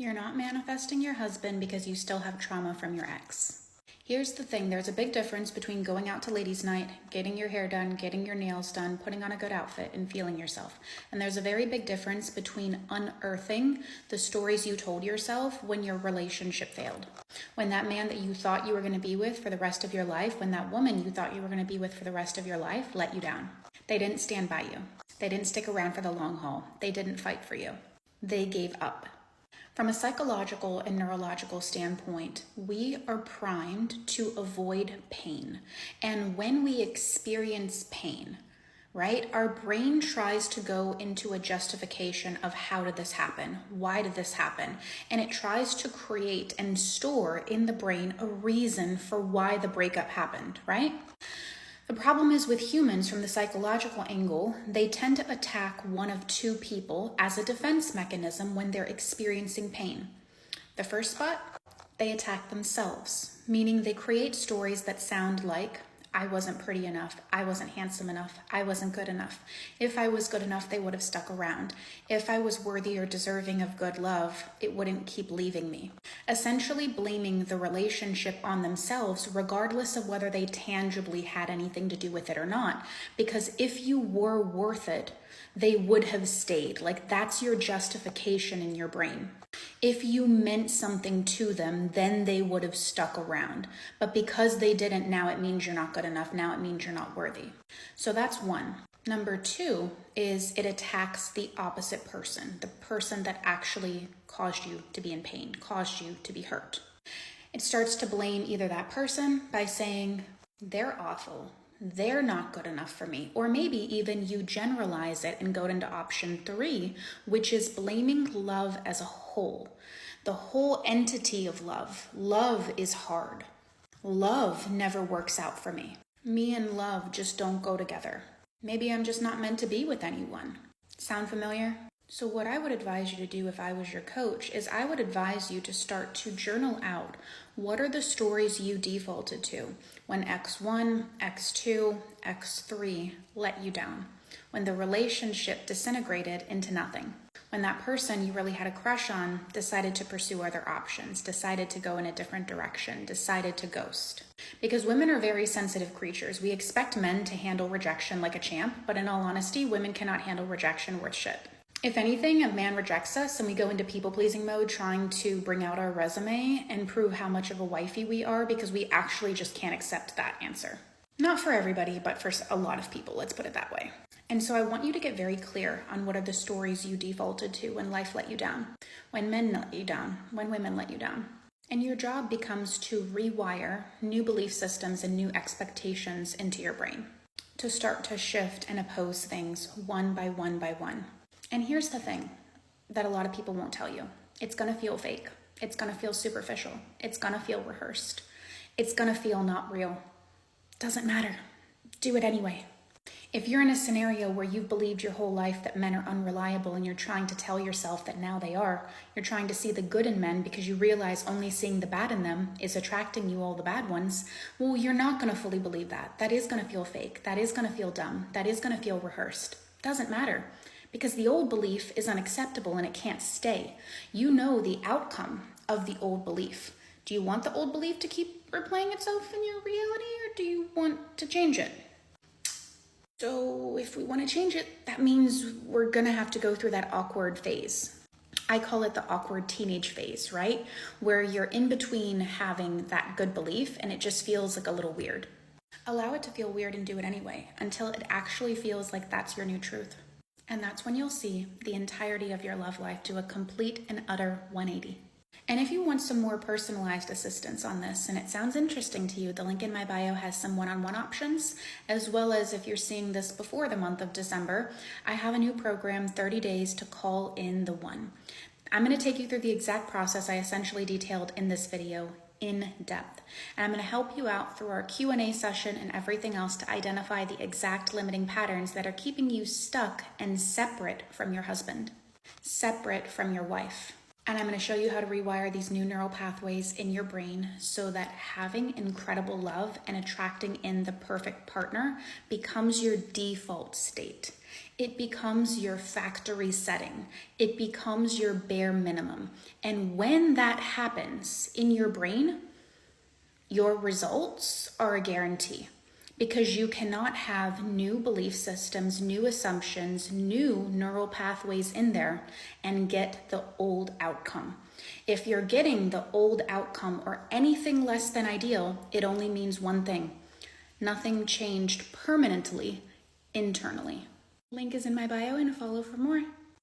You're not manifesting your husband because you still have trauma from your ex. Here's the thing, there's a big difference between going out to ladies' night, getting your hair done, getting your nails done, putting on a good outfit, and feeling yourself. And there's a very big difference between unearthing the stories you told yourself when your relationship failed. When that man that you thought you were going to be with for the rest of your life, when that woman you thought you were going to be with for the rest of your life let you down. They didn't stand by you. They didn't stick around for the long haul. They didn't fight for you. They gave up. From a psychological and neurological standpoint, we are primed to avoid pain. And when we experience pain, right, our brain tries to go into a justification of how did this happen? Why did this happen? And it tries to create and store in the brain a reason for why the breakup happened, right? The problem is with humans from the psychological angle, they tend to attack one of two people as a defense mechanism when they're experiencing pain. The first spot, they attack themselves, meaning they create stories that sound like, I wasn't pretty enough, I wasn't handsome enough, I wasn't good enough. If I was good enough, they would have stuck around. If I was worthy or deserving of good love, it wouldn't keep leaving me. Essentially blaming the relationship on themselves, regardless of whether they tangibly had anything to do with it or not. Because if you were worth it, they would have stayed. Like, that's your justification in your brain. If you meant something to them, then they would have stuck around. But because they didn't, now it means you're not good enough. Now it means you're not worthy. So that's one. Number two is it attacks the opposite person, the person that actually caused you to be in pain, caused you to be hurt. It starts to blame either that person by saying, they're awful, they're not good enough for me. Or maybe even you generalize it and go into option three, which is blaming love as a whole. The whole entity of love. Love is hard. Love never works out for me. Me and love just don't go together. Maybe I'm just not meant to be with anyone. Sound familiar? So what I would advise you to do if I was your coach is I would advise you to start to journal out what are the stories you defaulted to when X1, X2, X3 let you down, when the relationship disintegrated into nothing, when that person you really had a crush on decided to pursue other options, decided to go in a different direction, decided to ghost. Because women are very sensitive creatures. We expect men to handle rejection like a champ, but in all honesty, women cannot handle rejection worth shit. If anything, a man rejects us and we go into people-pleasing mode trying to bring out our resume and prove how much of a wifey we are because we actually just can't accept that answer. Not for everybody, but for a lot of people, let's put it that way. And so I want you to get very clear on what are the stories you defaulted to when life let you down, when men let you down, when women let you down. And your job becomes to rewire new belief systems and new expectations into your brain, to start to shift and oppose things one by one by one. And here's the thing that a lot of people won't tell you. It's going to feel fake. It's going to feel superficial. It's going to feel rehearsed. It's going to feel not real. Doesn't matter. Do it anyway. If you're in a scenario where you've believed your whole life that men are unreliable and you're trying to tell yourself that now they are, you're trying to see the good in men because you realize only seeing the bad in them is attracting you all the bad ones, well, you're not going to fully believe that. That is going to feel fake. That is going to feel dumb. That is going to feel rehearsed. Doesn't matter. Because the old belief is unacceptable and it can't stay. You know the outcome of the old belief. Do you want the old belief to keep replaying itself in your reality, or do you want to change it? So if we want to change it, that means we're going to have to go through that awkward phase. I call it the awkward teenage phase, right? Where you're in between having that good belief and it just feels like a little weird. Allow it to feel weird and do it anyway until it actually feels like that's your new truth. And that's when you'll see the entirety of your love life do a complete and utter 180. And if you want some more personalized assistance on this, and it sounds interesting to you, the link in my bio has some one-on-one options, as well as if you're seeing this before the month of December, I have a new program, 30 Days to Call in the One. I'm going to take you through the exact process I essentially detailed in this video in depth. And I'm going to help you out through our Q&A session and everything else to identify the exact limiting patterns that are keeping you stuck and separate from your husband, separate from your wife. And I'm going to show you how to rewire these new neural pathways in your brain so that having incredible love and attracting in the perfect partner becomes your default state. It becomes your factory setting. It becomes your bare minimum. And when that happens in your brain, your results are a guarantee. Because you cannot have new belief systems, new assumptions, new neural pathways in there and get the old outcome. If you're getting the old outcome or anything less than ideal, it only means one thing: nothing changed permanently internally. Link is in my bio and follow for more.